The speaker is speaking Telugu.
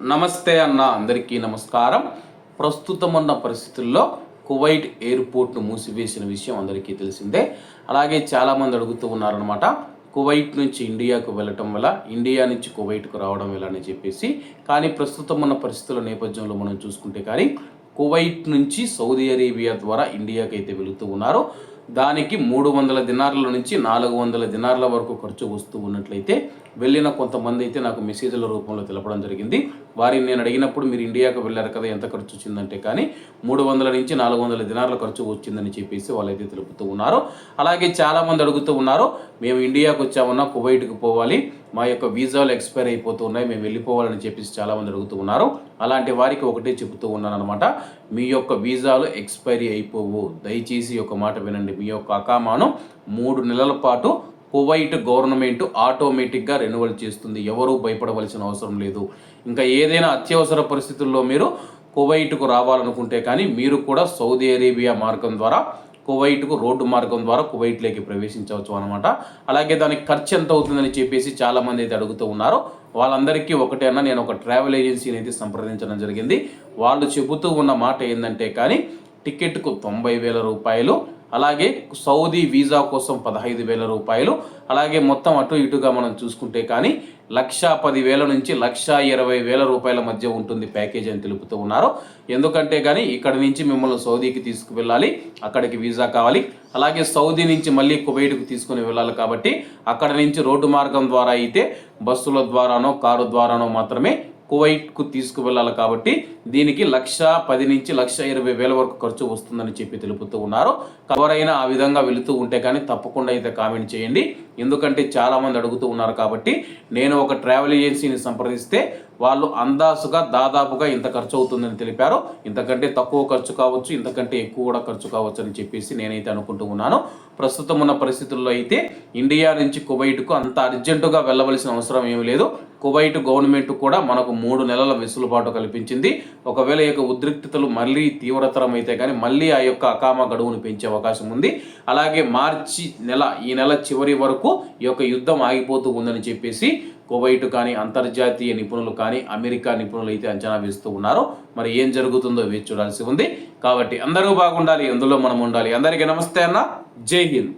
నమస్తే అన్న, అందరికీ నమస్కారం. ప్రస్తుతం ఉన్న పరిస్థితుల్లో కువైట్ ఎయిర్పోర్ట్ను మూసివేసిన విషయం అందరికీ తెలిసిందే. అలాగే చాలామంది అడుగుతూ ఉన్నారనమాట, కువైట్ నుంచి ఇండియాకు వెళ్ళటం వల్ల ఇండియా నుంచి కువైట్కు రావడం ఎలా అని చెప్పేసి. కానీ ప్రస్తుతం ఉన్న పరిస్థితుల నేపథ్యంలో మనం చూసుకుంటే కానీ కువైట్ నుంచి సౌదీ అరేబియా ద్వారా ఇండియాకి అయితే వెళుతూ ఉన్నారు. దానికి 300 దినార్ల నుంచి 400 దినార్ల వరకు ఖర్చు వస్తూ ఉన్నట్లయితే వెళ్ళిన కొంతమంది అయితే నాకు మెసేజ్ల రూపంలో తెలపడం జరిగింది. వారిని నేను అడిగినప్పుడు మీరు ఇండియాకు వెళ్ళారు కదా, ఎంత ఖర్చు వచ్చిందంటే కానీ 300 నుంచి 400 దినార్ల ఖర్చు వచ్చిందని చెప్పేసి వాళ్ళైతే తెలుపుతూ ఉన్నారు. అలాగే చాలామంది అడుగుతూ ఉన్నారు, మేము ఇండియాకు వచ్చామన్నా కువైట్కి పోవాలి, మా యొక్క వీసాలు ఎక్స్పైర్ అయిపోతూ ఉన్నాయి, మేము వెళ్ళిపోవాలని చెప్పేసి చాలామంది అడుగుతూ ఉన్నారు. అలాంటి వారికి ఒకటే చెబుతూ ఉన్నాను అనమాట, మీ యొక్క వీసాలు ఎక్స్పైరీ అయిపోవు. దయచేసి ఒక మాట వినండి, మీ యొక్క అకామాను 3 నెలల పాటు కువైట్ గవర్నమెంట్ ఆటోమేటిక్గా రెన్యువల్ చేస్తుంది. ఎవరూ భయపడవలసిన అవసరం లేదు. ఇంకా ఏదైనా అత్యవసర పరిస్థితుల్లో మీరు కువైట్కు రావాలనుకుంటే కానీ మీరు కూడా సౌదీ అరేబియా మార్గం ద్వారా కువైట్కు రోడ్డు మార్గం ద్వారా కువైట్లోకి ప్రవేశించవచ్చు అనమాట. అలాగే దానికి ఖర్చు ఎంత అవుతుందని చెప్పేసి చాలామంది అయితే అడుగుతూ ఉన్నారు. వాళ్ళందరికీ ఒకటే అన్న, నేను ఒక ట్రావెల్ ఏజెన్సీని అయితే సంప్రదించడం జరిగింది. వాళ్ళు చెబుతూ ఉన్న మాట ఏంటంటే కానీ టికెట్కు 90,000 రూపాయలు, అలాగే సౌదీ వీసా కోసం 15,000 రూపాయలు, అలాగే మొత్తం అటు ఇటుగా మనం చూసుకుంటే కానీ 1,10,000 నుంచి 1,20,000 రూపాయల మధ్య ఉంటుంది ప్యాకేజ్ అని తెలుపుతూ ఉన్నారు. ఎందుకంటే కానీ ఇక్కడ నుంచి మిమ్మల్ని సౌదీకి తీసుకువెళ్ళాలి, అక్కడికి వీసా కావాలి, అలాగే సౌదీ నుంచి మళ్ళీ కువైట్కు తీసుకుని వెళ్ళాలి. కాబట్టి అక్కడ నుంచి రోడ్డు మార్గం ద్వారా అయితే బస్సుల ద్వారానో కారు ద్వారానో మాత్రమే కువైట్కు తీసుకువెళ్ళాలి. కాబట్టి దీనికి 1,10,000 నుంచి 1,20,000 వరకు ఖర్చు వస్తుందని చెప్పి తెలుపుతూ ఉన్నారు. ఎవరైనా ఆ విధంగా వెళుతూ ఉంటే కానీ తప్పకుండా అయితే కామెంట్ చేయండి. ఎందుకంటే చాలామంది అడుగుతూ ఉన్నారు. కాబట్టి నేను ఒక ట్రావెల్ ఏజెన్సీని సంప్రదిస్తే వాళ్ళు అందాసుగా దాదాపుగా ఇంత ఖర్చు అవుతుందని తెలిపారు. ఇంతకంటే తక్కువ ఖర్చు కావచ్చు, ఇంతకంటే ఎక్కువ కూడా ఖర్చు కావచ్చు అని చెప్పేసి నేనైతే అనుకుంటూ ఉన్నాను. ప్రస్తుతం ఉన్న పరిస్థితుల్లో అయితే ఇండియా నుంచి కువైట్కు అంత అర్జెంటుగా వెళ్ళవలసిన అవసరం ఏమీ లేదు. కువైట్ గవర్నమెంట్ కూడా మనకు 3 నెలల వెసులుబాటు కల్పించింది. ఒకవేళ ఈ యొక్క ఉద్రిక్తతలు మళ్ళీ తీవ్రతరం అయితే కానీ మళ్ళీ ఆ యొక్క అకామా గడువును పెంచే అవకాశం ఉంది. అలాగే మార్చి నెల, ఈ నెల చివరి వరకు ఈ యొక్క యుద్ధం ఆగిపోతూ ఉందని చెప్పేసి కువైట్ కానీ అంతర్జాతీయ నిపుణులు కానీ అమెరికా నిపుణులు అయితే అంచనా వేస్తూ ఉన్నారు. మరి ఏం జరుగుతుందో వేచి చూడాల్సి ఉంది. కాబట్టి అందరూ బాగుండాలి, అందులో మనం ఉండాలి. అందరికీ నమస్తే అన్న, జై హింద్.